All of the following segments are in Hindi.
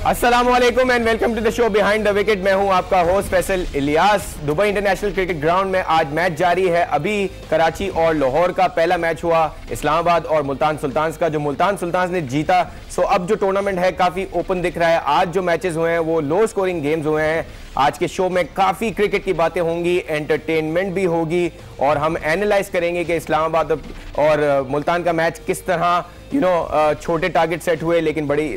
अस्सलामुअलैकुम and welcome to the show behind the wicket. मैं हूं आपका host Faisal Ilyas. Dubai international cricket ground में आज मैच जारी है। अभी कराची और लाहौर का पहला मैच हुआ, इस्लामाबाद और मुल्तान सुल्तान्स का, जो मुल्तान सुल्तान्स ने जीता। सो अब जो टूर्नामेंट है काफी ओपन दिख रहा है। आज जो मैचेस हुए हैं वो लो स्कोरिंग गेम्स हुए हैं। आज के शो में काफी क्रिकेट की बातें होंगी, एंटरटेनमेंट भी होगी और हम एनालाइज करेंगे कि इस्लामाबाद और मुल्तान का मैच किस तरह छोटे टारगेट सेट हुए लेकिन बड़ी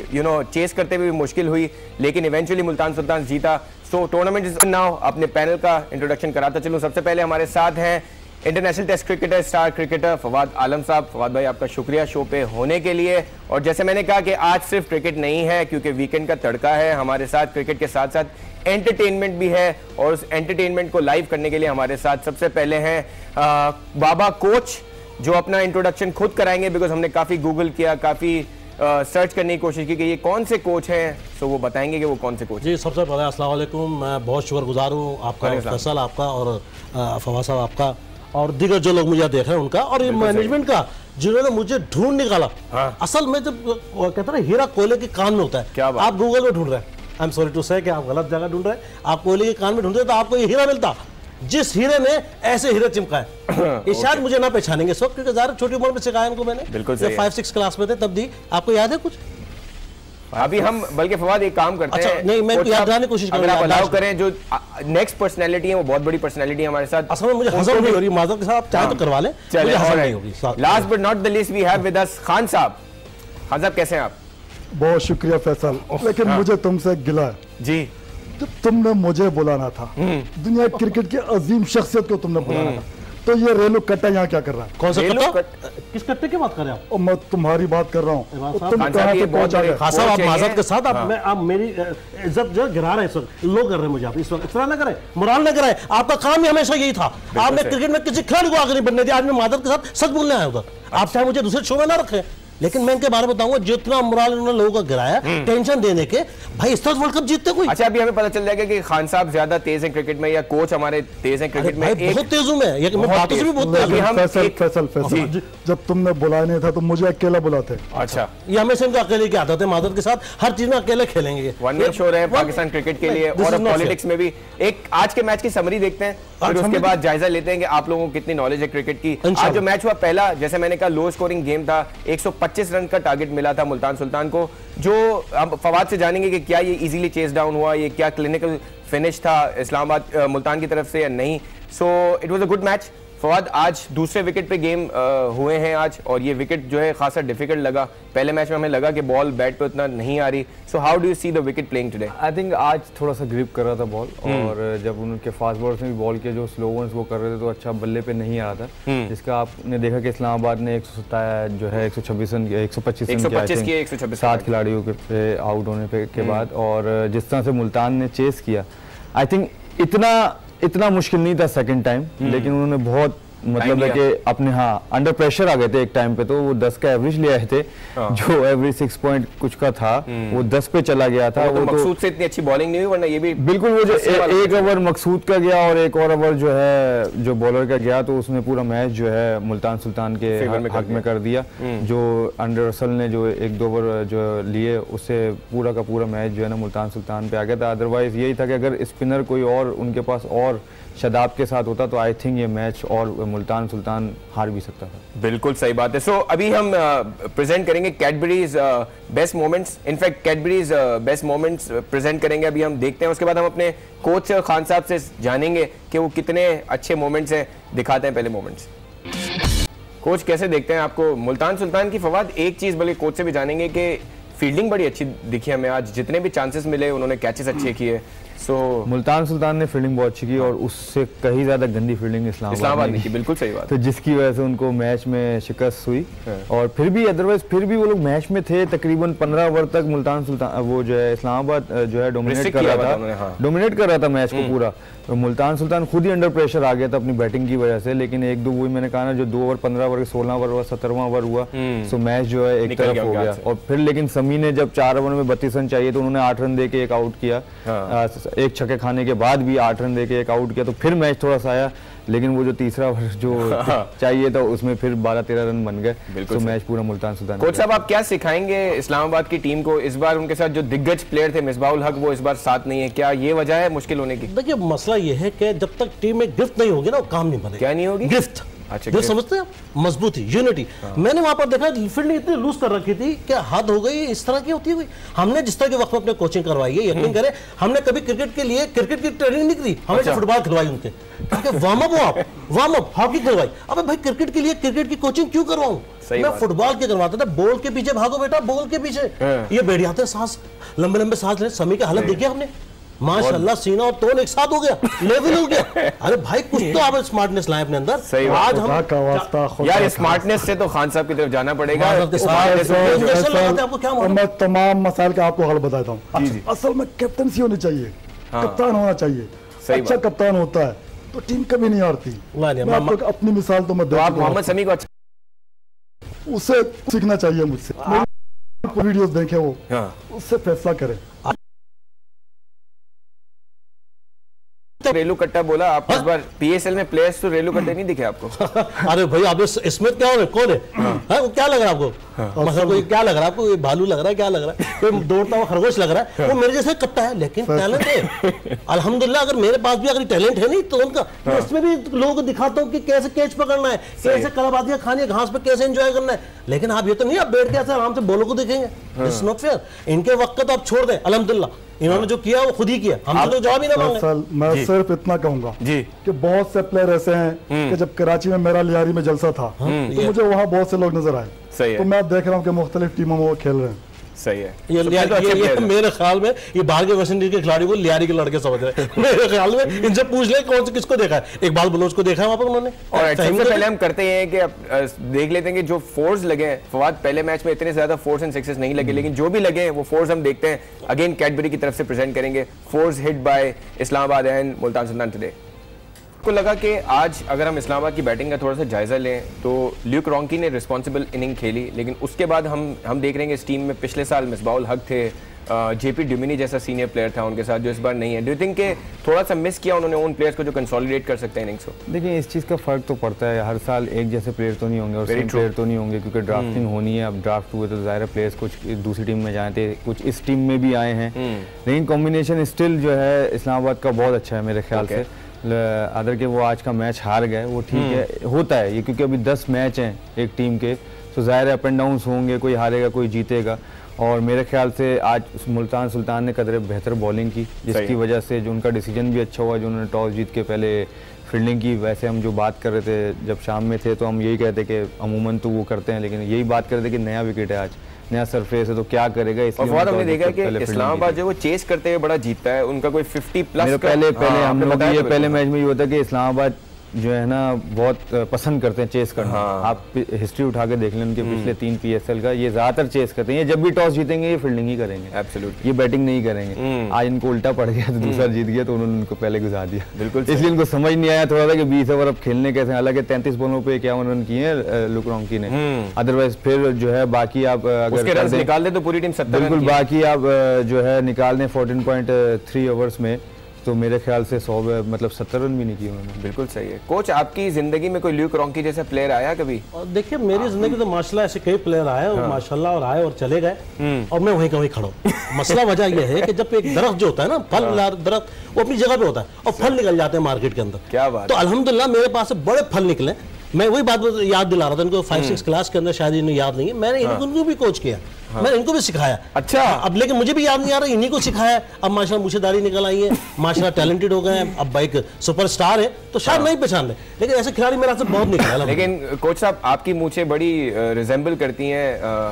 चेस करते हुए भी मुश्किल हुई, लेकिन इवेंचुअली मुल्तान सुल्तान जीता। So tournament is now. अपने पैनल का इंट्रोडक्शन कराता चलूं। सबसे पहले हमारे साथ हैं international test cricketer, star cricketer Fawad Alam साहब। फवाद भाई, आपका शुक्रिया शो पे होने के लिए। और जैसे मैंने कहा कि आज सिर्फ क्रिकेट नहीं है क्योंकि वीकेंड का तड़का है। हमारे साथ क्रिकेट के साथ साथ एंटरटेनमेंट भी है और उस एंटरटेनमेंट को लाइव करने के लिए हमारे साथ सबसे पहले हैं बाबा कोच, जो अपना इंट्रोडक्शन खुद कराएंगे बिकॉज हमने काफ़ी गूगल किया, काफ़ी सर्च करने की कोशिश की कि ये कौन से कोच हैं। सो वो बताएंगे कि वो कौन से कोच। जी, सबसे पहले अस्सलाम वालेकुम। मैं बहुत शुक्रगुजार हूँ आपका, फैसल आपका और फवाद साहब आपका और दीगर जो लोग मुझे देख रहे हैं उनका, और ये मैनेजमेंट का जिन्होंने मुझे ढूंढ निकाला। हाँ। असल में जब कहते हैं हीरा कोयले के कान में होता है, क्या आप गूगल में ढूंढ रहे हैं, आई एम सॉरी टू से कि आप गलत जगह ढूंढ रहे हैं। आप कोयले के कान में ढूंढ रहे तो आपको ये हीरा मिलता। जिस हीरे ने ऐसे हीरे चिमकाए, ये शायद मुझे ना पहचानेंगे इस वक्त क्योंकि ज़्यादा छोटी उम्र में सिखाया इनको मैंने। बिल्कुल, 5-6 क्लास में थे तब दी। आपको याद है कुछ? अभी हम बल्कि फवाद एक काम करते हैं। नहीं, मैं याद कराने की कोशिश अगर आप अलाउ करें, जो नेक्स्ट पर्सनालिटी है वो बहुत बड़ी पर्सनालिटी है हमारे साथ। असल में मुझे हजम नहीं हो रही, माजर के साथ आप चाहे तो करवा लें। Last but not the least we have with us Khan Sahab. Khan साहब, कैसे हैं आप? बहुत शुक्रिया फैसल, लेकिन मुझे तुमसे गिला है जी। जब तुमने मुझे बुलाना था, दुनिया क्रिकेट की अजीम शख्सियत को तुमने बुलाना था, तो ये रेलू कट्टा यहाँ क्या कर रहा है? कौन सा कट्टा? किस कट्टे की बात कर रहे हैं आप? मैं तुम्हारी बात कर रहा हूँ। तुम कहाँ पे पहुंचा गए? खासा आप माजरत के साथ आप मेरी इज्जत जो गिरा रहे हैं इस वक्त, लोग कर रहे हैं मुझे। आप इस वक्त इस तरह ना करें, मोराल ना कराएं। आपका काम ही हमेशा यही था। आपने क्रिकेट में किसी खिलाड़ी को आगे नहीं बढ़ने दिया। आज मैं माजरत के साथ सच बोलने आया उधर। आप चाहे मुझे दूसरे शो में ना रखें, लेकिन मैं इनके बारे में बताऊंगा जितना मोराल इन्होंने लोगों का गिराया टेंशन देने के। भाई इस तरह वर्ल्ड कप जीतते कोई। अच्छा, अभी हमें पता चल जाएगा कि खान साहब ज्यादा तेज हैं क्रिकेट में या कोच हमारे तेज हैं क्रिकेट में? बहुत तेज हूं मैं, ये मैं बातों से भी बहुत तेज हूं। फैसल, जब तुमने बुलाया नहीं था तो मुझे अकेला बुलाते। अच्छा, ये हमेशा इनका अकेले की आदत है। मादत के साथ हर चीज में अकेले खेलेंगे। वन मैन शो रहे हैं पाकिस्तान क्रिकेट के लिए और पॉलिटिक्स में भी। एक आज के मैच की समरी देखते हैं, फिर उसके बाद जायजा लेते हैं कि आप लोगों को कितनी नॉलेज है क्रिकेट की। आज जो मैच हुआ पहला, जैसे मैंने कहा, लो स्कोरिंग गेम था। 125 रन का टारगेट मिला था मुल्तान सुल्तान को, जो हम फवाद से जानेंगे कि क्या ये इजीली चेस डाउन हुआ, ये क्या क्लिनिकल फिनिश था इस्लामाबाद मुल्तान की तरफ से या नहीं। So it was a good match. Fawad, आज दूसरे विकेट पे गेम हुए हैं आज, और ये विकेट जो है खासा डिफिकल्ट लगा। पहले मैच में हमें लगा कि बॉल बैट पे उतना नहीं आ रही। So how do you see the wicket playing today? I think आज थोड़ा सा ग्रिप कर रहा था बॉल, और जब उनके फास्ट बॉलर्स ने भी बॉल किया, जो स्लो ओवर्स वो कर रहे थे, तो अच्छा बल्ले पे नहीं आ रहा था। जिसका आपने देखा कि इस्लामाबाद ने 126 रन 125 किए 7 खिलाड़ियों के आउट होने के बाद। और जिस तरह से मुल्तान ने चेस किया, आई थिंक इतना मुश्किल नहीं था सेकंड टाइम, लेकिन उन्होंने बहुत मतलब है कि अपने अंडर प्रेशर आ गए थे एक टाइम पे। तो वो 10 का एवरेज ले आए थे, जो एवरेज 6 पॉइंट कुछ का था वो 10 पे चला गया था। वो मकसूद से इतनी अच्छी बॉलिंग नहीं हुई, वरना ये भी बिल्कुल वो जो एक ओवर मकसूद का गया और एक और ओवर जो है जो बॉलर का गया, तो उसने पूरा मैच जो है मुल्तान सुल्तान के हक में कर दिया। जो अंडर रसल ने जो 1-2 ओवर जो लिए, उससे पूरा का पूरा मैच जो है ना मुल्तान सुल्तान पे आ गया था। अदरवाइज यही था कि अगर स्पिनर कोई और उनके पास और शदाब के साथ होता तो आई थिंक ये मैच और मुल्तान सुल्तान हार भी सकता था। बिल्कुल सही बात है। सो अभी हम प्रेजेंट करेंगे Cadbury's best moments. In fact Cadbury's best moments present करेंगे, अभी हम देखते हैं। उसके बाद हम अपने कोच खान साहब से जानेंगे कि वो कितने अच्छे मोमेंट्स हैं। दिखाते हैं पहले मोमेंट्स। कोच, कैसे देखते हैं आपको मुल्तान सुल्तान की? फवाद, एक चीज़ बल्कि कोच से भी जानेंगे कि फील्डिंग बड़ी अच्छी दिखी हमें आज। जितने भी चांसेस मिले उन्होंने कैचेस अच्छे किए। मुल्तान सुल्तान ने फील्डिंग बहुत अच्छी की और उससे कहीं ज्यादा गंदी फील्डिंग इस्लामाबाद ने की। बिल्कुल सही बात। तो जिसकी वजह से उनको मैच में शिकस्त हुई। और फिर भी अदरवाइज फिर भी वो लोग मैच में थे। तकरीबन 15 ओवर तक मुल्तान सुल्तान वो जो है इस्लामाबाद जो है डोमिनेट कर रहा था मैच को पूरा। तो मुल्तान सुल्तान खुद ही अंडर प्रेशर आ गया था अपनी बैटिंग की वजह से। लेकिन 1-2 वही मैंने कहा ना, जो 2 ओवर 15 ओवर 16 ओवर हुआ 17वां ओवर हुआ, तो मैच जो है एक तरफ हो गया। और फिर लेकिन समी ने जब 4 ओवर में 32 रन चाहिए तो उन्होंने 8 रन दे के एक आउट किया एक छक्के खाने के बाद भी 8 रन देके एक आउट किया, तो फिर मैच थोड़ा सा आया, लेकिन वो जो तीसरा ओवर जो चाहिए था उसमें फिर 12-13 रन बन गए, तो मैच पूरा मुल्तान सुल्तान। कोच साहब, आप क्या सिखाएंगे इस्लामाबाद की टीम को? इस बार उनके साथ जो दिग्गज प्लेयर थे मिसबाहुल हक, वो इस बार साथ नहीं है, क्या ये वजह है मुश्किल होने की? देखिए मसला ये है कि जब तक टीम में गिफ्ट नहीं होगी ना, वो काम नहीं बनेगा। क्या नहीं होगी? गिफ्ट। अच्छा, जो समझते हैं मजबूती, यूनिटी। मैंने वहां पर देखा फील्डिंग इतनी लूज कर रखी थी कि हद हो गई, इस तरह की होती हुई। हमने जिस तरह के वक्त में अपने कोचिंग करवाई है, यकीन करें हमने कभी क्रिकेट के लिए क्रिकेट की ट्रेनिंग नहीं करी, हमने फुटबॉल खिलवाई उनके, वार्म अप हो आप, वार्म अप हॉकी खिलवाई। अब भाई क्रिकेट के लिए क्रिकेट की कोचिंग क्यों करवाऊं? मैं फुटबॉल के करवाता था, बॉल के पीछे भागो बेटा, बॉल के पीछे। ये बैठ जाते हैं, सांस लंबे लंबे सांस ले। समी की हालत देखिए आपने, माशाल्लाह सीना और तोन एक साथ हो गया, लेवल हो गया। अरे भाई कुछ तो आप स्मार्टनेस लाए अपने अंदर। आज हम यार स्मार्टनेस से तो खान साहब की तरफ जाना पड़ेगा। मैं तमाम मसाइल का आपको हल बताता हूँ। असल में कैप्टनसी होनी चाहिए, कप्तान होना चाहिए। अच्छा कप्तान होता है तो टीम कभी नहीं हारती। अपनी मिसाल तो मैं मोहम्मद शमी को उससे सीखना चाहिए, मुझसे वीडियोस देखे वो, उससे फैसला करे। रेलू कट्टा बोला आप इस बार पीएसएल में प्लेयर्स तो रेलू कट्टे नहीं दिखे आपको? अरे भाई आप इसमें क्या हो, कौन है? वो क्या लग रहा है आपको? मतलब क्या लग रहा है आपको? ये भालू लग रहा है, क्या लग रहा है? कोई दौड़ता हुआ खरगोश लग रहा है? वो मेरे जैसे कट्टा है, लेकिन टैलेंट है अल्हम्दुलिल्लाह। अगर मेरे पास भी अगर टैलेंट है नहीं तो उनका, इसमें भी लोगों को दिखाता हूँ कि कैसे कैच पकड़ना है, कैसे कलाबाजियां खानी है, घास पे कैसे एंजॉय करना है। लेकिन आप ये तो नहीं आप बैठ के ऐसे आराम से बॉलों को देखेंगे, इट्स नॉट फेयर। इनके वक्त तो आप छोड़ दें, अल्हम्दुलिल्लाह इन्होंने जो किया वो खुद ही किया, हम तो जवाब ही ना मांगे। मैं सिर्फ इतना कहूंगा जी कि बहुत से प्लेयर ऐसे हैं कि जब कराची में मेरा लियारी में जलसा था तो मुझे वहाँ बहुत से लोग नजर आए, तो मैं देख रहा हूँ कि मुख्तलिफ टीमों में वो खेल रहे हैं। सही है। ये मेरे ख्याल में ये बाहर के वेस्ट इंडीज के खिलाड़ी को लियारी के लड़के समझ रहे हैं। मेरे ख्याल में इनसे पूछ ले कौन से किसको देखा है, इकबाल बलोच को देखा है वहाँ पर उन्होंने। और सबसे पहले हम करते हैं कि देख लेते हैं कि जो फोर्स लगे हैं फवाद, पहले मैच में इतने ज्यादा फोर्स एंड सिक्सेस नहीं लगे, लेकिन जो भी लगे हैं वो फोर्स हम देखते हैं। अगेन कैडबरी की तरफ से प्रेजेंट करेंगे, force hit by Islamabad and Multan Sultan today. को लगा कि आज अगर हम इस्लामाबाद की बैटिंग का थोड़ा सा जायजा लें तो ल्यूक रॉन्की ने रिस्पॉन्सिबल इनिंग खेली, लेकिन उसके बाद हम देख रहे हैं कि इस टीम में पिछले साल मिसबाहुल हक थे, जेपी ड्यूमिनी जैसा सीनियर प्लेयर था उनके साथ, जो इस बार नहीं है। डू यू थिंक कि थोड़ा सा मिस किया उन्होंने उन प्लेयर्स को जो कंसोलिडेट कर सकते हैं इनिंग्स को? देखिए इस चीज़ का फर्क तो पड़ता है, हर साल एक जैसे प्लेयर तो नहीं होंगे और सेम प्लेयर तो नहीं होंगे, क्योंकि ड्राफ्टिंग होनी है। अब ड्राफ्ट हुए तो ज़ाहिर प्लेयर्स कुछ दूसरी टीम में जाए थे, कुछ इस टीम में भी आए हैं, लेकिन कॉम्बिनेशन स्टिल जो है इस्लामाबाद का बहुत अच्छा है मेरे ख्याल से। अदर के वो आज का मैच हार गए, वो ठीक है, होता है ये, क्योंकि अभी 10 मैच हैं एक टीम के, तो ज़ाहिर है अप एंड डाउन्स होंगे, कोई हारेगा कोई जीतेगा। और मेरे ख्याल से आज मुल्तान सुल्तान ने कदर बेहतर बॉलिंग की, जिसकी वजह से जो उनका डिसीजन भी अच्छा हुआ, जो उन्होंने टॉस जीत के पहले फील्डिंग की। वैसे हम जो बात कर रहे थे जब शाम में थे तो हम यही कहते कि अमूमन तो वो करते हैं, लेकिन यही बात कर रहे थे कि नया विकेट है आज, नया सरफेस है, तो क्या करेगा। इसलिए हमने देखा कि इस्लामाबाद जो वो चेस करते हुए बड़ा जीतता है, उनका कोई 50 प्लस पहले हम लोग ये पहले मैच में ये होता है कि इस्लामाबाद जो है ना बहुत पसंद करते हैं चेस करना। आप हिस्ट्री उठा के देख लें उनके पिछले 3 पीएसएल का, ये ज्यादातर चेस करते हैं। ये जब भी टॉस जीतेंगे ये फील्डिंग ही करेंगे, एब्सोल्युटली, ये बैटिंग नहीं करेंगे। आज इनको उल्टा पड़ गया तो दूसरा जीत गया तो उन्होंने उनको पहले गुजार दिया, बिल्कुल। इसलिए इनको समझ नहीं आया थोड़ा सा कि 20 ओवर अब खेलने कैसे। हालांकि 33 बॉलों पे 51 रन किए हैं ल्यूक रॉन्की ने, अदरवाइज फिर जो है बाकी आप अगर निकाल दे तो पूरी टीम 70 बिल्कुल, बाकी आप जो है निकाल दें 14.3 ओवर्स में, तो मेरे ख्याल से 100 मतलब 70 रन भी नहीं किए उन्होंने। बिल्कुल सही है। कोच आपकी जिंदगी में कोई ल्यूक रॉन्की जैसा प्लेयर आया कभी? देखिए मेरी जिंदगी तो माशाल्लाह ऐसे कई प्लेयर आए और माशाल्लाह और आए और चले गए, और मैं वहीं का वहीं खड़ा हूँ। मसला वजह यह है कि जब एक दरख्त जो होता है ना, फल दरख्त, वो अपनी जगह पे होता है और फल निकल जाते हैं मार्केट के अंदर। क्या बात। तो अल्हम्दुलिल्लाह मेरे पास से बड़े फल निकले। मैं वही बात याद दिला रहा था इनको, 5-6 क्लास के अंदर, शायद इन्हें याद नहीं है, मैंने इनको भी कोच किया, मैंने इनको भी सिखाया। अच्छा। अब लेकिन मुझे भी याद नहीं आ रहा, इन्हीं को सिखाया। अब माशाल्लाह मूछेदारी निकल आई है, माशाल्लाह टैलेंटेड हो गए हैं, अब बाइक सुपरस्टार है, तो शायद नहीं पहचान रहे, लेकिन ऐसे खिलाड़ी मेरे से बहुत निकला। लेकिन कोच साहब आपकी मूछें बड़ी रिजेंबल करती हैं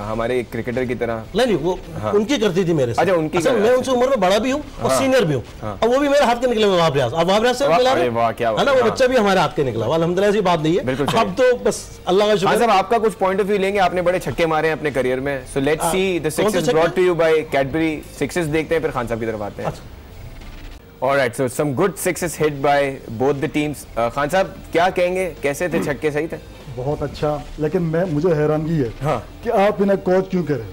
हमारे क्रिकेटर की तरह। नहीं वो उनकी करती थी मेरे से। अच्छा, उनकी। मैं उनसे उम्र में बड़ा भी हूँ और सीनियर भी हूँ, और वो भी मेरे हाथ के निकले हुए। वहाब रियाज से मिला है ना, वो बच्चा भी हमारे हाथ के निकला। अल्हम्दुलिल्लाह ऐसी बात नहीं है, अब तो बस अल्लाह का शुक्र। साहब आपका कुछ पॉइंट ऑफ व्यू लेंगे, आपने बड़े छक्के मारे हैं अपने करियर में, so let's see the success brought to you by Cadbury. Sixes देखते हैं फिर खान साहब की तरफ आते हैं। Alright, so some good sixes hit by both the teams. Khan Sahab क्या कहेंगे, कैसे थे छक्के, सही थे? बहुत अच्छा, लेकिन मुझे हैरानगी है कि आप इन्हें कोच क्यों करें?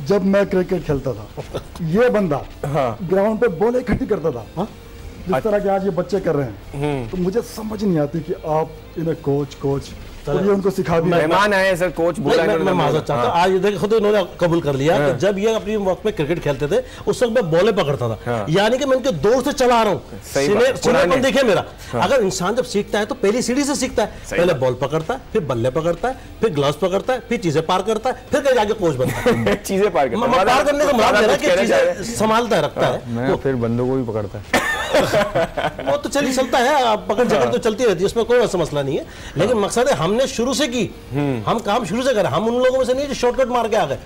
जब मैं क्रिकेट खेलता था ये बंदा ग्राउंड पे बॉल इकट्ठी करता था जिस तरह के आज ये बच्चे कर रहे हैं। तो मुझे समझ नहीं आती कि आप इन्हें कोच तो ये उनको सिखा भी मेहमान आए सर, कोच बुला मैं माजरत चाहता हूं। आज देखिए खुद इन्होंने कबूल कर लिया कि जब ये अपनी वक्त में क्रिकेट खेलते थे उस वक्त मैं बॉलें पकड़ता था, यानी कि मैं इनके दौर से चला रहा हूँ। सीनियरपन देखिए मेरा। अगर इंसान जब सीखता है तो पहली सीढ़ी से सीखता है, पहले बॉल पकड़ता है, फिर बल्ले पकड़ता है, फिर ग्लव्स पकड़ता है, फिर चीजें पार करता है, फिर कहीं जाके कोच बनता है। चीजें पार करने का मतलब संभालता है, रखता है, फिर बंदों को भी पकड़ता है। वो तो चली चलता है, पकड़ जकड़ तो चलती रहती है, उसमें कोई ऐसा मसला नहीं है। लेकिन मकसद है हमने शुरू से की, हम काम शुरू से करें। हम उन लोगों में से नहीं जो शॉर्टकट मार के आ गए।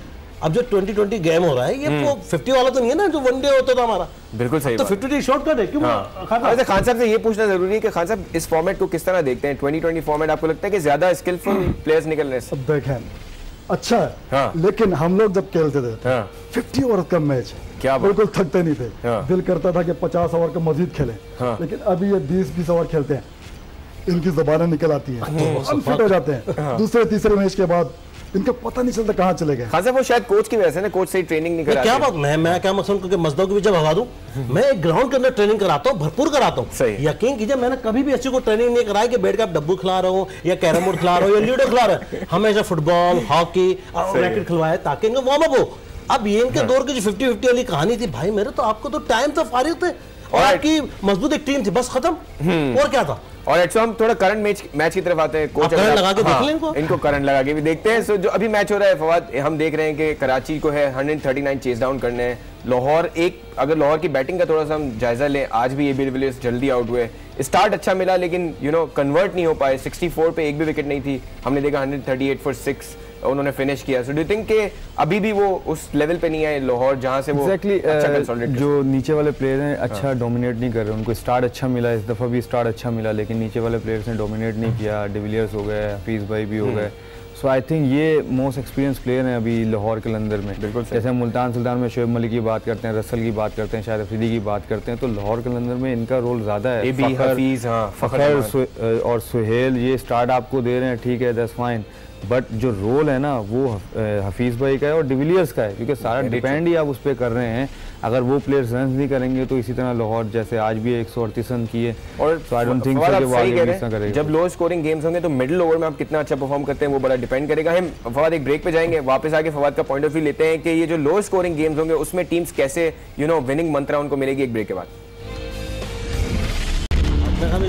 अब जो 2020 गेम हो रहा है ये वो 50 वाला तो नहीं है ना जो वनडे होता था हमारा। बिल्कुल सही। तो 50 शॉर्टकट है क्यों? खान साहब से ये पूछना जरूरी है कि खान साहब इस फॉर्मेट को किस तरह देखते हैं? 2020 फॉर्मेट आपको लगता है कि ज्यादा स्किलफुल प्लेयर्स निकल रहे हैं? देखें अच्छा है, लेकिन हम लोग जब खेलते थे 50 ओवर का मैच क्या बिल्कुल थकते नहीं थे। दिल करता था कि 50 ओवर का मजीद खेलें। लेकिन अभी ये 20-20 ओवर खेलते हैं, इनकी ज़बानें निकल आती हैं, अनफिट हो जाते हैं। दूसरे तीसरे मैच के बाद इनका पता नहीं चलता कहाँ चले गए। खासा वो शायद कोच की वजह से ना, कोच सही ट्रेनिंग नहीं कराते। क्या बात, मैं क्या मसलन क्योंकि मजदों की भी जब हवा दूं, मैं एक ग्राउंड के अंदर ट्रेनिंग कराता हूँ, भरपूर कराता हूँ। यकीन कीजिए मैंने कभी भी ऐसी को ट्रेनिंग नहीं कराई कि बैठ के आप डब्बू खिला रहा हूँ या कैरम बोर्ड खिला रहा हूँ या लूडो खिला रहा है। हमेशा फुटबॉल, हॉकी, रैकेट खिलवाए ताकि इनका वार्म अप हो। अब ये इनके दौर की जो 50-50 वाली कहानी थी, भाई मेरे तो आपको तो टाइम तो फारिग थे और आपकी मजबूत एक टीम थी, बस खत्म। और क्या था? और अच्छा हम थोड़ा करंट मैच की तरफ आते हैं। कोच करंट लगा के देख लें इनको करंट लगा के भी देखते हैं। सो जो अभी मैच हो रहा है फवाद, हम देख रहे हैं कि कराची को है 139 चेस डाउन करने हैं। लाहौर अगर लाहौर की बैटिंग का थोड़ा सा हम जायजा लें, आज भी एबी डिविलियर्स जल्दी आउट हुए। स्टार्ट अच्छा मिला लेकिन कन्वर्ट नहीं हो पाए। 64 पे एक भी विकेट नहीं थी। हमने देखा 138 for 6 उन्होंने फिनिश किया। सो डू यू थिंक कि अभी भी वो उस लेवल पे नहीं आए लाहौर जहां से वो अच्छा कंसोलिडेट जो नीचे वाले प्लेयर हैं अच्छा डोमिनेट नहीं कर रहे। उनको स्टार्ट अच्छा मिला, इस दफ़ा भी स्टार्ट अच्छा मिला, लेकिन नीचे वाले प्लेयर्स ने डोमिनेट नहीं किया। डिविलियर्स हो गए, हफीज़ भाई भी हो गए। सो आई थिंक ये मोस्ट एक्सपीरियंस प्लेयर हैं अभी लाहौर के अंदर में। बिल्कुल जैसे मुल्तान सुल्तान में शोएब मलिक की बात करते हैं, रसल की बात करते हैं, शायद अफरीदी की बात करते हैं, तो लाहौर के अंदर में इनका रोल ज़्यादा है। फ़खर और सुहेल ये स्टार्ट आपको दे रहे हैं, ठीक है, दैट्स फाइन, बट जो रोल है ना वो हफीज़ भाई का है और डिविलियर्स का है, क्योंकि सारा डिपेंड ही आप उस पर कर रहे हैं। अगर वो प्लेयर्स रन नहीं करेंगे तो इसी तरह लाहौर जैसे आज भी 138 रन किए और आई डोंट थिंक वो आगे भी इतना करेगा। जब लो स्कोरिंग गेम्स होंगे तो मिडिल ओवर में आप कितना अच्छा परफॉर्म करते हैं वो बड़ा डिपेंड करेगा। हम फवाद एक ब्रेक पे जाएंगे, वापस आके फवाद का पॉइंट ऑफ व्यू लेते हैं कि ये जो लो स्कोरिंग गेम्स होंगे उसमें टीम्स कैसे विनिंग मंत्रा उनको मिलेगी। एक ब्रेक के बाद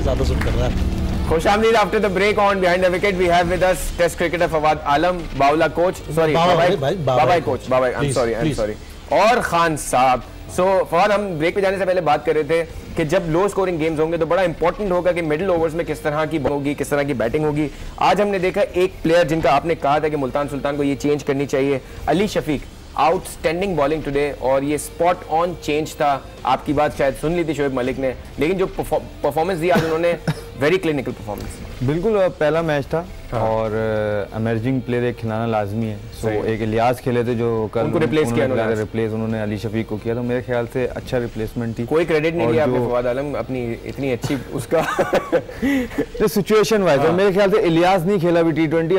ज्यादा सुन कर रहा है। खुशामदीद after the break on behind the wicket we have with us test cricketer Fawad Alam, बावला कोच, सॉरी बाबाई कोच, बाबाई, आई एम सॉरी, और खान साहब। सो फवाद हम ब्रेक पे जाने से पहले बात कर रहे थे कि जब लो स्कोरिंग गेम्स होंगे तो बड़ा इंपॉर्टेंट होगा कि मिडिल ओवर्स में किस तरह की होगी, किस तरह की बैटिंग होगी। आज हमने देखा एक प्लेयर जिनका आपने कहा था कि मुल्तान सुल्तान को ये चेंज करनी चाहिए, Ali Shafiq, outstanding bowling today, और ये स्पॉट ऑन चेंज था। आपकी बात शायद सुन ली थी शोएब मलिक ने, लेकिन जो परफॉर्मेंस दी आज उन्होंने, वेरी क्लिनिकल परफॉर्मेंस। बिल्कुल पहला मैच था और इमर्जिंग प्लेयर एक खिलाना लाजमी है। सो एक इलियास खेले थे जो कल उनको रिप्लेस उन्होंने अली शफीक को किया, तो मेरे ख्याल से अच्छा रिप्लेसमेंट थी। कोई क्रेडिट नहीं दिया आपने फवाद आलम अपनी इतनी अच्छी उसका सिचुएशन वाइज। मेरे ख्याल से इलियास नहीं खेला अभी T20,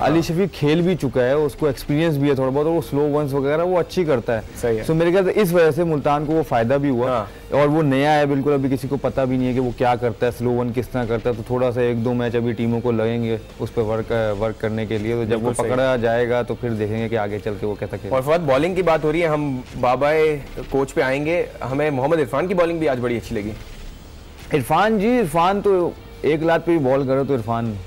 अली शफीक खेल भी चुका है, उसको एक्सपीरियंस भी है थोड़ा बहुत, और वो स्लो वंस वगैरह वो अच्छी करता है। सो मेरे ख्याल से इस वजह से मुल्तान को वो फायदा भी हुआ। और वो नया है बिल्कुल, अभी किसी को पता भी नहीं है कि वो क्या करता है, स्लो वन किस तरह करता है, तो थोड़ा सा 1-2 मैच अभी टीमों को लगेंगे उस पर वर्क करने के लिए। तो जब वो पकड़ा जाएगा तो फिर देखेंगे कि आगे चल के वो कैसा खेलेगा। और फवाद बॉलिंग की बात हो रही है, हम बाबाए कोच पे आएंगे। हमें मोहम्मद इरफान की बॉलिंग भी आज बड़ी अच्छी लगी। इरफान तो एक लात पे भी बॉल करे तो इरफान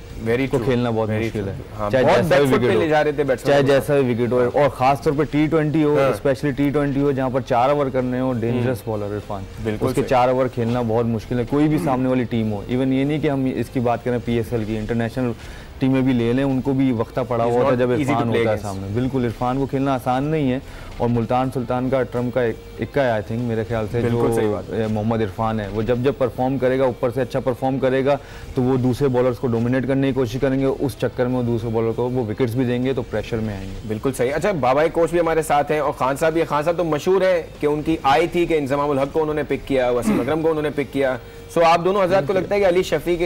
को खेलना बहुत मुश्किल है। चाहे जैसा भी विकेट हो, और खास तौर पे T20 हो, स्पेशली T20 हो जहाँ पर 4 ओवर करने हो, डेंजरस बॉलर इरफान। उसके 4 ओवर खेलना बहुत मुश्किल है, कोई भी सामने वाली टीम हो। इवन ये नहीं कि हम इसकी बात करें PSL की, इंटरनेशनल टीमें भी ले लें, उनको भी वक्ता पड़ा हुआ था जब इरफान होता है सामने। बिल्कुल इरफान को खेलना आसान नहीं है। और मुल्तान सुल्तान का ट्रम्प का इक्का है आई थिंक मेरे ख्याल से, जो मोहम्मद इरफान है, वो जब परफॉर्म करेगा, ऊपर से अच्छा परफॉर्म करेगा तो वो दूसरे बॉलर्स को डोमिनेट करने की कोशिश करेंगे, उस चक्कर में वो दूसरे बॉलर को वो विकेट्स भी देंगे तो प्रेशर में आएंगे। बिल्कुल सही। अच्छा, बाबाई कोच भी हमारे साथ हैं और खान साहब भी। खान साहब तो मशहूर है कि उनकी आई थी कि इंजमामुल हक को उन्होंने पिक किया, वसीम अकरम को उन्होंने पिक किया। सो आप दोनों हज़रात को लगता है कि Ali Shafiq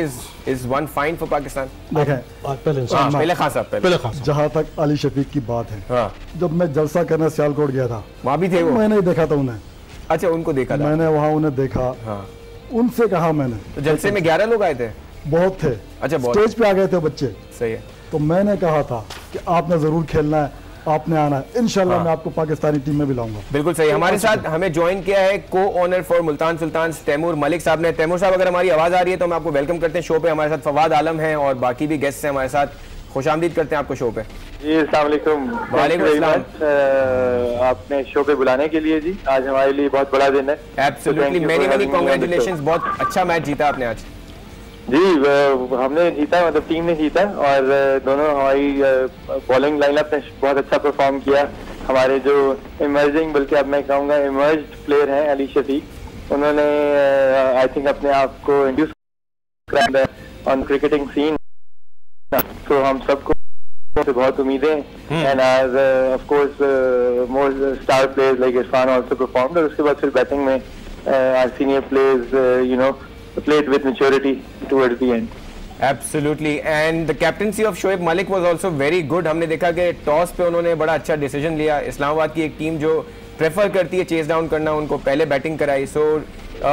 is one fine for Pakistan? पहले खान साहब, जहाँ तक अली शफीक की बात है, जब मैं जलसा करने सियालकोट गया था, वहाँ भी थे वो? मैंने देखा था उन्हें। अच्छा, उनको देखा था? मैंने वहाँ उन्हें देखा। उनसे कहा मैंने। तो जलसे में 11 लोग आए थे? बहुत थे। अच्छा, स्टेज पे आ गए थे बच्चे। सही है। तो मैंने कहा था कि आपने जरूर खेलना है, आपने आना है, इंशाल्लाह मैं आपको पाकिस्तानी टीम में भी लाऊंगा। बिल्कुल सही। हमारे साथ हमें ज्वाइन किया है को ओनर फॉर मुल्तान सुल्तान तैमूर मलिक साहब ने। तैमूर साहब, अगर हमारी आवाज आ रही है तो हम आपको वेलकम करते हैं शो पे। हमारे साथ फवाद आलम है और बाकी भी गेस्ट हैं हमारे साथ। खुशामदीद करते हैं आपको शो पे। जी, अस्सलाम वालेकुम। वालेकुम अस्सलाम। आपने शो पे बुलाने के लिए जी, आज हमारे लिए बहुत बड़ा दिन है। Absolutely, many congratulations. बहुत अच्छा मैच जीता आपने आज। जी, हमने जीता, मतलब टीम ने जीता, और दोनों हमारी बॉलिंग लाइनअप ने बहुत अच्छा परफॉर्म किया। हमारे जो इमर्जिंग, बल्कि अब मैं कहूँगा इमर्ज्ड प्लेयर हैं अली शफीक, उन्होंने आई थिंक अपने आप को इंड्यूस किया ऑन क्रिकेटिंग सीन। तो हम सबको बहुत उम्मीदें, and as of course more star players like Irfan also performed. और उसके बाद फिर बैटिंग में our senior players you know played with maturity towards the end. Absolutely, and the captaincy of Shoaib Malik was also very good. हमने देखा कि टॉस पे उन्होंने बड़ा अच्छा डिसीजन लिया। इस्लामाबाद की एक टीम जो प्रेफर करती है चेस डाउन करना, उनको पहले बैटिंग कराई। So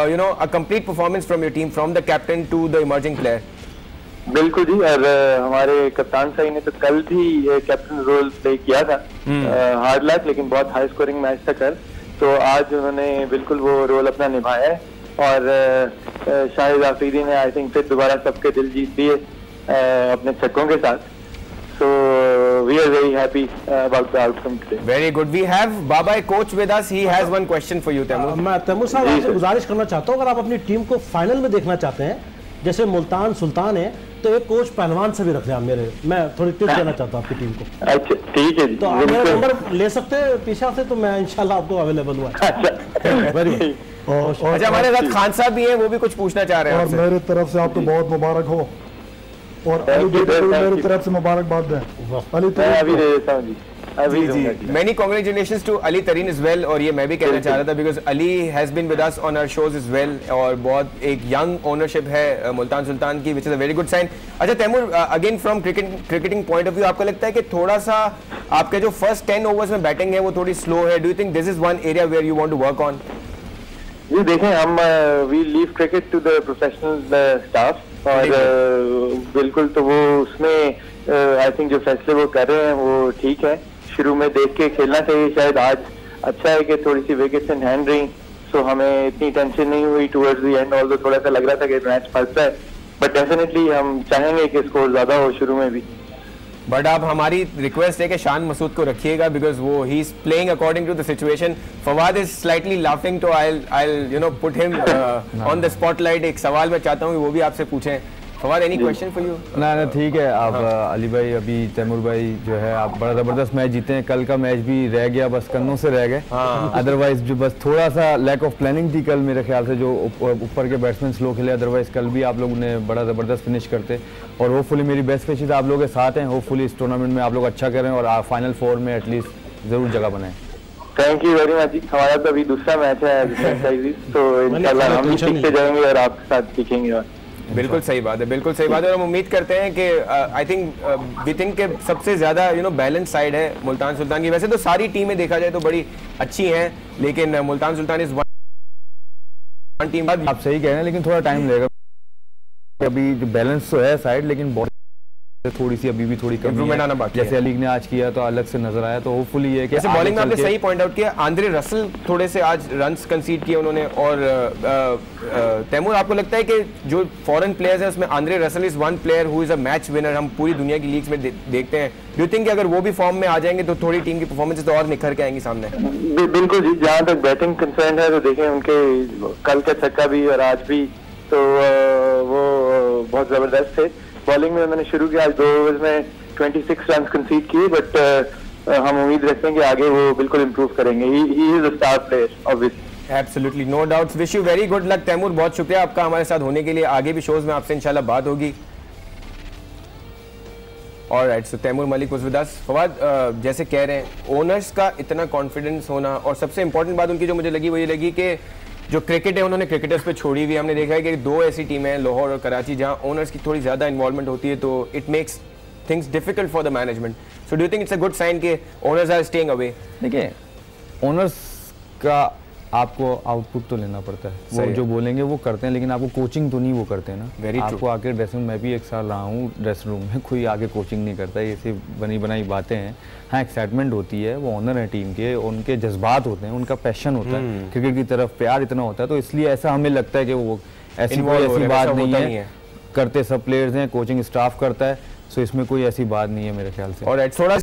you know, a complete performance from your team, from the captain to the emerging player. बिल्कुल जी, और हमारे कप्तान साहब ने तो कल भी कैप्टन रोल प्ले किया था, हार्ड लक, लेकिन बहुत हाई स्कोरिंग मैच था कल। तो आज उन्होंने बिल्कुल वो रोल अपना निभाया है, और शाहिद आफरीदी ने आई थिंक फिर दोबारा सबके दिल जीत लिए अपने छक्कों के साथ। So we are very happy about the outcome today. Very good. We have Babai coach with us. He has one question for you, Taimur. मैं तैमूर साहब आपसे गुजारिश करना चाहता हूँ, अगर आप अपनी टीम को फाइनल में देखना चाहते हैं, जैसे मुल्तान सुल्तान है, तो एक कोच पहलवान से भी रख लिया मेरे। मैं थोड़ी टिप्स देना चाहता हूँ आपकी टीम को। अच्छा, ठीक है जी। तो आप मेरा नंबर ले सकते हैं पीछे से, तो मैं इंशाल्लाह आपको अवेलेबल हुआ। Very good. अच्छा, हमारे साथ खान साहब भी हैं, वो भी कुछ पूछना चाह रहे हैं और मेरे तरफ से आपको बहुत मुबारक हो, और अली बेटे को मेरी तरफ से मुबारकबाद दें। अली अभी दे देता हूं जी। Many congratulations to Ali Tareen as well। और ये मैं भी कहना चाह रहा था, because Ali has been with us on our shows as well, और बहुत एक young ownership है मुल्तान सुल्तान की, which is a very good sign। अच्छा Taimur, again from cricketing point of view, आपको लगता है कि थोड़ा सा आपके जो first 10 overs में बैटिंग है वो थोड़ी स्लो है? Do you think this is one area where you want to work on? जी देखें, हम we leave cricket to the professional staff, और बिल्कुल तो वो उसमें आई थिंक जो फैसले वो कर रहे हैं वो ठीक है। शुरू में देख के खेलना चाहिए। शायद आज अच्छा है कि थोड़ी सी विकेट्स इन हैंड रही, सो हमें इतनी टेंशन नहीं हुई टुवर्ड्स द एंड, ऑल्दो थोड़ा सा लग रहा था कि मैच फंसता है, बट डेफिनेटली हम चाहेंगे कि स्कोर ज्यादा हो शुरू में भी। बट आप, हमारी रिक्वेस्ट है कि शान मसूद को रखिएगा, बिकॉज वो ही is playing according to the situation. Fawad is slightly laughing, तो I you know put him on the spotlight. एक सवाल मैं चाहता हूँ कि वो भी आपसे पूछें। Fawad, any question for you? ना ठीक है। आप अली भाई, अभी तैमूर भाई जो है, आप बड़ा ज़बरदस्त मैच जीते हैं। कल का मैच भी रह गया, बस कन्नों से रह गए। अदरवाइज जो बस थोड़ा सा लैक ऑफ प्लानिंग थी कल मेरे ख्याल से, जो ऊपर के बैट्समैन स्लो खेले, अदरवाइज कल भी आप लोगों ने बड़ा ज़बरदस्त फिनिश करते। और होपफुली मेरी बेस्ट विशेस आप लोगों के साथ हैं। होपफुली इस टूर्नामेंट में आप लोग अच्छा करें और फाइनल 4 में एटलीस्ट ज़रूर जगह बनाएं। Thank you very much. हमारा तो अभी दूसरा मैच है, तो इंशाल्लाह हम भी सीखते जाएंगे और आपके साथ सीखेंगे। बिल्कुल सही बात है, बिल्कुल सही बात है। और हम उम्मीद करते हैं कि आई थिंक वी थिंक के सबसे ज़्यादा यू नो बैलेंस साइड है मुल्तान सुल्तान की। वैसे तो सारी टीमें देखा जाए तो बड़ी अच्छी हैं, लेकिन Multan Sultan is one team. आप सही कह रहे हैं, लेकिन थोड़ा टाइम लगेगा। अभी बैलेंस तो है साइड, लेकिन थोड़ी सी अभी भी थोड़ी इंप्रूवमेंट आना बाकी है। जैसे अली ने आज किया तो अलग से नजर आया, तो होपफुली ये कि जैसे बॉलिंग में आपने सही पॉइंट आउट किया, आंद्रे रसल थोड़े से आज रन्स कंसीड किए उन्होंने। और तैमूर, आपको लगता है कि जो फॉरेन प्लेयर्स हैं उसमें Andre Russell is one player who is a match winner, हम पूरी दुनिया की लीग्स में देखते हैं। डू यू थिंक अगर वो भी फॉर्म में आ जाएंगे तो थोड़ी टीम की परफॉर्मेंस तो और निखर के आएंगी सामने? बिल्कुल जी, जहाँ तक बैटिंग कंसर्न है तो देखें उनके कल का छक्का भी और आज भी तो वो बहुत जबरदस्त थे। बॉलिंग में उन्होंने शुरू किया, आज 2 ओवर्स में 26 रन कंसीड किए, बट हम उम्मीद रखते हैं कि आगे वो बिल्कुल इम्प्रूव करेंगे। He is a star player obviously. Absolutely, no doubts. Wish you very good luck Taimur, बहुत शुक्रिया आपका हमारे साथ होने के लिए। आगे भी शोज में आपसे इंशाल्लाह बात होगी। Alright, so Taimur Malik was with us. Fawad, जैसे कह रहे हैं ओनर्स का इतना कॉन्फिडेंस होना, और सबसे इंपॉर्टेंट बात उनकी जो मुझे लगी वो ये लगी कि जो क्रिकेट है उन्होंने क्रिकेटर्स पे छोड़ी हुई। हमने देखा है कि दो ऐसी टीमें हैं, लाहौर और कराची, जहां ओनर्स की थोड़ी ज़्यादा इन्वॉल्वमेंट होती है, तो it makes things difficult for the management. So do you think it's a good sign कि ओनर्स आर स्टेइंग अवे? देखिए, ओनर्स का आपको आउटपुट तो लेना पड़ता है, वो जो बोलेंगे वो करते हैं, लेकिन आपको कोचिंग तो नहीं वो करते हैं ना। आपको आके ड्रेसिंग रूम, मैं भी 1 साल रहा हूँ ड्रेसिंग रूम में, कोई आके कोचिंग नहीं करता है, ये सिर्फ बनी बनाई बातें हैं। हाँ, एक्साइटमेंट होती है, वो ओनर है टीम के, उनके जज्बात होते हैं, उनका पैशन होता है, क्रिकेट की तरफ प्यार इतना होता है, तो इसलिए ऐसा हमें लगता है कि वो ऐसी बात नहीं है, करते सब प्लेयर्स हैं, कोचिंग स्टाफ करता है, सो इसमें कोई ऐसी बात नहीं है मेरे ख्याल से। और थोड़ा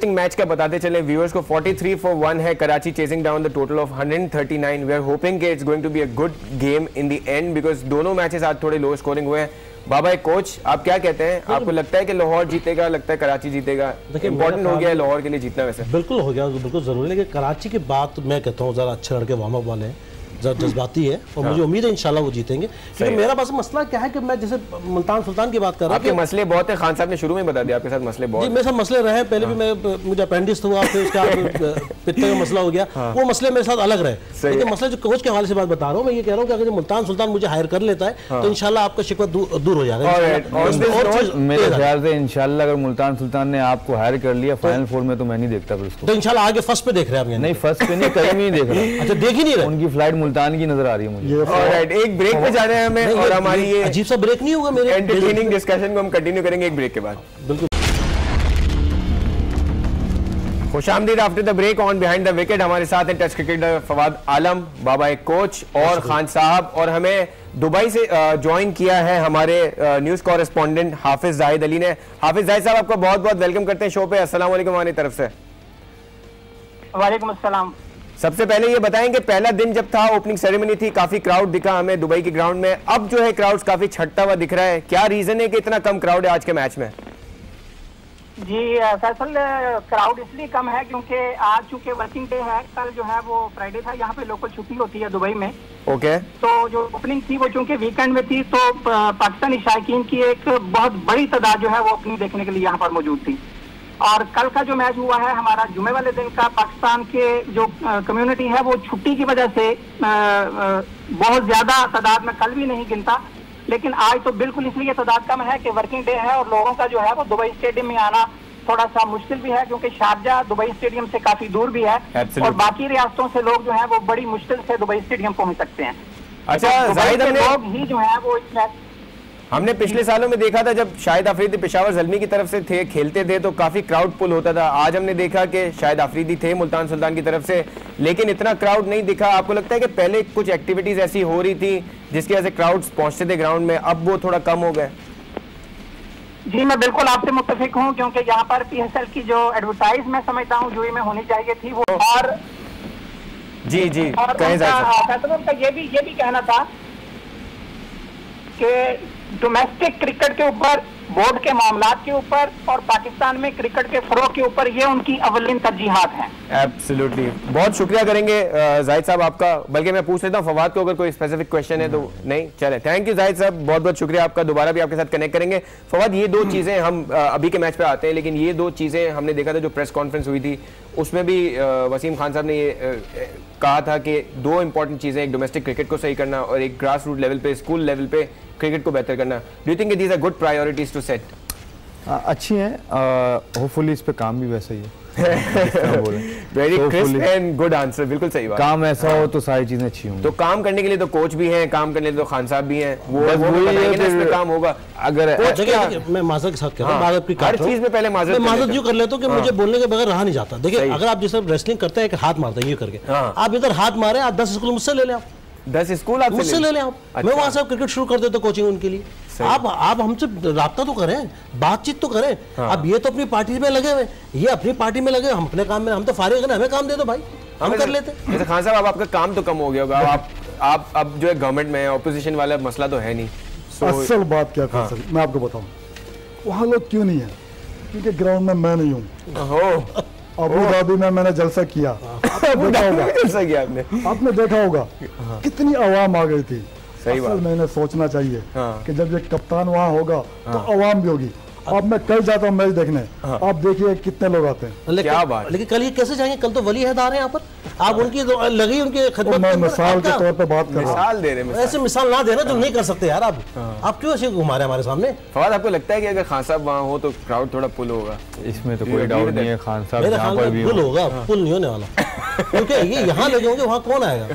मैच का बताते चले व्यूअर्स को, 43 for 1 है, Karachi chasing down the total of 139। We are hoping कि it's going to be a good game in the end, because दोनों मैचेस आज थोड़े लो स्कोरिंग हुए हैं। बाबा, एक कोच, आप क्या कहते हैं? आपको लगता है कि लाहौर जीतेगा, लगता है कराची जीतेगा? इंपॉर्टेंट हो गया है लाहौर के लिए जीतना? वैसे बिल्कुल हो गया, बिल्कुल जरूरी है, लेकिन कराची की बात मैं कहता हूँ जरा अच्छे लड़के वार्म अप वाले हैं, जज्बाती है, और मुझे उम्मीद है इंशाल्लाह वो जीतेंगे। क्योंकि मेरा बस मसला क्या है कि मैं जैसे मुल्तान सुल्तान की बात कर रहा हूँ, आपके मसले बहुत है, खान साहब ने शुरू में बता दिया आपके साथ मसले बहुत। जी, मेरे साथ मसले रहे, पहले भी मैं, मुझे अपेंडिक्स हुआ, फिर उसके बाद पित्ते का मसला हो गया, वो मसले मेरे साथ अलग रहे। लेकिन मसले जो कोच के हवाले से बात बता रहा हूँ, मैं ये कह रहा हूँ कि अगर मुल्तान सुल्तान मुझे हायर कर लेता है तो इंशाल्लाह आपका शिकवा दूर हो जाएगा। मेरे ख्याल से इंशाल्लाह अगर मुल्तान सुल्तान ने आपको हायर कर लिया फाइनल 4 में, तो मैं नहीं देखता फिर उसको। तो इंशाल्लाह आगे फर्स्ट पे देख रहे हैं आप? नहीं, फर्स्ट पे नहीं, कहीं नहीं देख रहा। अच्छा, देख ही नहीं रहे? उनकी फ्लाइट मुल्तान की नजर आ रही है मुझे। ऑलराइट, एक ब्रेक पे जा रहे हैं हमें, और हमारी ये अजीब सा ब्रेक नहीं होगा मेरे एंटरटेनिंग डिस्कशन को हम कंटिन्यू करेंगे एक ब्रेक के बाद। बिल्कुल। खुशामदीद after the break on behind the wicket. हमारे साथ हैं टेस्ट क्रिकेटर फवाद आलम, बाबा एक कोच, और खान साहब, और हमें दुबई से ज्वाइन किया है हमारे न्यूज कॉरेस्पॉन्डेंट हाफिज जाहिद अली ने। हाफिज जाहिद साहब, आपका बहुत बहुत वेलकम करते हैं शो पे। अस्सलाम वालेकुम हमारी तरफ से। वालेकुम अस्सलाम। सबसे पहले ये बताएं कि पहला दिन जब था, ओपनिंग सेरेमनी थी, काफी क्राउड दिखा हमें दुबई के ग्राउंड में, अब जो है क्राउड काफी छटता हुआ दिख रहा है, क्या रीजन है कि इतना कम क्राउड है आज के मैच में? जी फैसल, क्राउड इसलिए कम है क्योंकि आज चूंकि वर्किंग डे है, कल जो है वो फ्राइडे था, यहाँ पे लोकल छुट्टी होती है दुबई में। ओके। तो जो ओपनिंग थी वो चूंकि वीकेंड में थी, तो पाकिस्तानी शायकीन की एक बहुत बड़ी तादाद जो है वो ओपनिंग देखने के लिए यहाँ पर मौजूद थी। और कल का जो मैच हुआ है हमारा जुमे वाले दिन का, पाकिस्तान के जो कम्युनिटी है वो छुट्टी की वजह से बहुत ज्यादा तादाद में कल भी नहीं गिनता, लेकिन आज तो बिल्कुल इसलिए तादाद कम है कि वर्किंग डे है, और लोगों का जो है वो दुबई स्टेडियम में आना थोड़ा सा मुश्किल भी है, क्योंकि शारजा दुबई स्टेडियम से काफी दूर भी है, और बाकी रियासतों से लोग जो है वो बड़ी मुश्किल से दुबई स्टेडियम पहुंच सकते हैं। अच्छा, लोग ही जो है वो इस मैच, हमने पिछले सालों में देखा था जब शाहिद अफरीदी पेशावर ज़ल्मी की तरफ से थे, खेलते थे, तो काफी क्राउड पुल होता था। आज हमने देखा कि शाहिद अफरीदी थे मुल्तान सुल्तान की तरफ से, लेकिन इतना क्राउड नहीं दिखा। आपको लगता है कि पहले कुछ एक्टिविटीज ऐसी हो रही थी जिसकी वजह से क्राउड्स पहुंचते थे ग्राउंड में, अब वो थोड़ा कम हो गए? जी, मैं बिल्कुल आपसे मुत्तफिक हूँ, क्योंकि यहाँ पर PSL की जो एडवर्टाइज मैं समझता हूँ यूएई में होनी चाहिए थी वो, और जी जी, और उनका ये भी कहना था कि डोमेस्टिक क्रिकेट के ऊपर, बोर्ड के मामलात के ऊपर, और पाकिस्तान में क्रिकेट के फरोग के ऊपर ये उनकी अव्वलीन तरजीहात हैं। एब्सोल्युटली, बहुत शुक्रिया करेंगे जाहिद साहब आपका। बल्कि मैं पूछ लेता हूँ फवाद को अगर कोई स्पेसिफिक क्वेश्चन है तो। नहीं, चले, थैंक यू जाहिद साहब, बहुत बहुत शुक्रिया आपका। दोबारा भी आपके साथ कनेक्ट करेंगे। फवाद, ये दो चीज़ें हम अभी के मैच पे आते हैं, लेकिन ये दो चीज़ें हमने देखा था जो प्रेस कॉन्फ्रेंस हुई थी, उसमें भी वसीम खान साहब ने ये कहा था कि दो इंपॉर्टेंट चीज़ें, एक डोमेस्टिक क्रिकेट को सही करना और एक ग्रास रूट लेवल पे, स्कूल लेवल पे क्रिकेट को बेहतर करना। Do you think these are good priorities to set? अच्छी हैं, होपफुली इस पे काम भी वैसा ही है। Very crisp and good answer, बिल्कुल सही बात। काम ऐसा हो तो सारी चीजें अच्छी होंगी। तो काम करने के लिए तो कोच भी हैं, काम करने के लिए तो खान साहब भी हैं, वो इस पे काम होगा। अगर मैं माजरत के साथ कह रहा हूं, हर चीज में पहले माजरत यूं कर लेता हूं कि मुझे बोलने के बगैर रहा नहीं जाता। देखिए, अगर आप जैसे रेसलिंग करते हैं, एक हाथ मारते हैं ये करके, आप इधर हाथ मारे, आप 10 स्कूल मुझसे ले लें, आप 10 स्कूल आप मुझसे ले लें, आप मैं वहां से क्रिकेट शुरू कर देता हूं कोचिंग उनके लिए। आप हमसे राब्ता तो करें, बातचीत तो करें। अब ये तो अपनी पार्टी में लगे हुए, ये अपनी पार्टी में लगे, हम अपने काम में, हम तो फारिग हैं, हमें काम दे दो भाई, हम कर लेते। जैसे खान साहब, अब आपका काम तो कम हो गया होगा, आप अब जो है गवर्नमेंट में ऑपोजिशन वाला मसला तो है नहीं। असल बात क्या खान साहब, मैं आपको बताऊं, वहाँ लोग क्यों नहीं है, क्योंकि ग्राउंड में मैं नहीं हूँ। अबू धाबी में मैंने जलसा किया, जलसा किया आपने देखा होगा कितनी आवाम आ गई थी। सही बात। मैंने सोचना चाहिए कि जब ये कप्तान वहाँ होगा तो आवाम भी होगी। अब मैं कल जाता हूँ मैच देखने, आप देखिए कितने लोग आते हैं। क्या बात। लेकिन कल ये कैसे जाएंगे? कल तो वली अहद आ रहे हैं यहाँ पर, आप उनकी लगी उनके खिदमत मैं मिसाल के तौर पे बात कर रहा हूँ। मिसाल दे रहे हैं, ऐसे मिसाल ना देना जो नहीं कर सकते यार। आप क्यों ऐसे घुमा रहे हैं हमारे सामने? फवाद, आपको लगता है कि अगर खान साहब वहाँ हो तो क्राउड थोड़ा पुल होगा? इसमें तो कोई डाउट नहीं है, खान साहब यहाँ पर भी पुल होगा, पुल नहीं होने वाला क्योंकि ये यहाँ लगे होंगे, वहाँ कौन आएगा?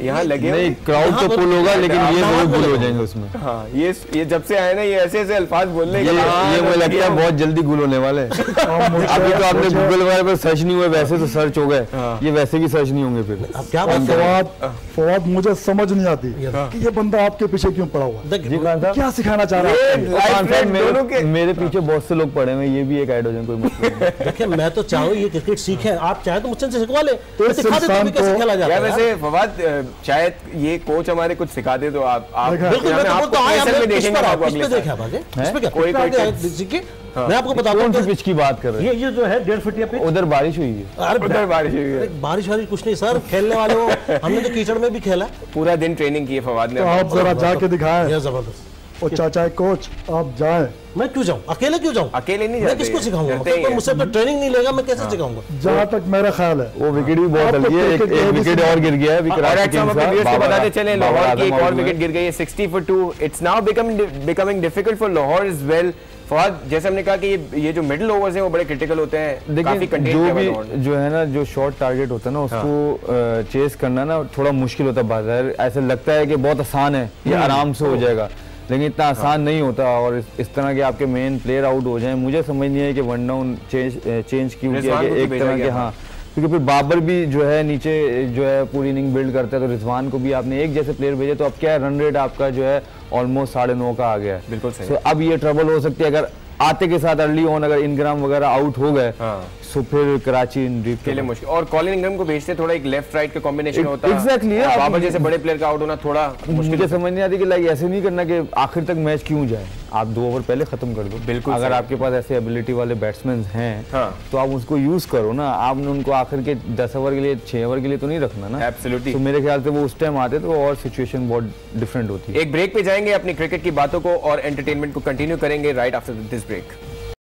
यहाँ लगे नहीं, क्राउड तो पुल होगा लेकिन ये जरूर पुल हो जाएंगे उसमें। हाँ, ये जब से आए ना ये ऐसे ऐसे अल्फाज बोलने के, ये मुझे लगता है बहुत जल्दी गुल होने वाले। अभी तो आपने गूगल वगैरह पर सर्च नहीं हुए, वैसे तो सर्च हो गए, ये वैसे भी सर्च नहीं होंगे फिर। अब क्या बात? फवाद मुझे समझ नहीं आती कि ये बंदा आपके पीछे क्यों पड़ा हुआ, क्या सिखाना चाह रहा है? मेरे पीछे बहुत से लोग पड़े हुए, ये भी एक ऐड हो जाए, कोई मतलब नहीं। देखिए मैं तो चाहूँ ये क्रिकेट सीखें, आप चाहे तो मुझसे सिखवा ले, वैसे फवाद शायद ये कोच हमारे कुछ सिखा दे तो आप मैं आपको बताता हूँ पिच की बात कर रहे हैं। ये जो है 1.5 फुटिया पिच, उधर बारिश हुई है। उधर बारिश हुई है। बारिश वाली कुछ नहीं सर, खेलने वाले हो, हमने तो कीचड़ में भी खेला, पूरा दिन ट्रेनिंग की है फवाद ने। तो आप जरा जाके दिखाएं। जबरदस्त। और चाचा कोच आप जाएं। मैं क्यों जाऊं? अकेले क्यों जाऊं? अकेले नहीं मैं किसको सिखाऊंगा? तो मुझसे तो ट्रेनिंग नहीं लेगा, मैं कैसे सिखाऊंगा? जहां तक मेरा ख्याल है वो विकेट भी बहुत हल्की है, एक विकेट और गिर गया है। बताते चले लाहौर की एक और विकेट गिर गई है 60 for 2। It's now becoming difficult for Lahore as well. Fawad, जैसे हमने कहा कि ये जो मिडिल ओवर्स हैं वो बड़े क्रिटिकल होते हैं, काफी कंटेन भी जो है ना, जो शॉर्ट टारगेट होता है ना उसको चेस करना ना थोड़ा मुश्किल होता है। बाजार ऐसा लगता है कि बहुत आसान है, ये आराम से हो जाएगा, लेकिन इतना आसान नहीं होता। और इस तरह के आपके मेन प्लेयर आउट हो जाएं, मुझे समझ नहीं है कि वन डाउन चेंज क्यों किया कि एक तरह के। हाँ, क्योंकि फिर बाबर भी जो है नीचे जो है पूरी इनिंग बिल्ड करता है, तो रिजवान को भी आपने एक जैसे प्लेयर भेजे, तो अब क्या है, रन रेट आपका जो है ऑलमोस्ट 9.5 का आ गया है। बिल्कुल सही। तो अब ये ट्रबल हो सकती है अगर आते के साथ अर्ली ऑन अगर इनग्राम वगैरह आउट हो गए तो फिर कराची के लिए मुश्किल। और कॉलिन इंग्रैम को भेजते थोड़ा एक लेफ्ट राइट का कॉम्बिनेशन होता है। एग्जैक्टली, बाबर जैसे बड़े प्लेयर का आउट होना थोड़ा मुझे समझ नहीं आती कि लाइक ऐसे नहीं करना कि आखिर तक मैच क्यों जाए, आप 2 ओवर पहले खत्म कर दो। बिल्कुल, अगर आपके पास ऐसे एबिलिटी वाले बैट्समैन हैं तो आप उसको यूज करो ना। आपने उनको आखिर के 10 ओवर के लिए 6 ओवर के लिए तो नहीं रखना ना। एब्सोल्युटली। तो मेरे ख्याल से वो उस टाइम आते तो और सिचुएशन बहुत डिफरेंट होती है। एक ब्रेक पे जाएंगे, अपनी क्रिकेट की बातों को और एंटरटेनमेंट को कंटिन्यू करेंगे राइट आफ्टर दिस ब्रेक।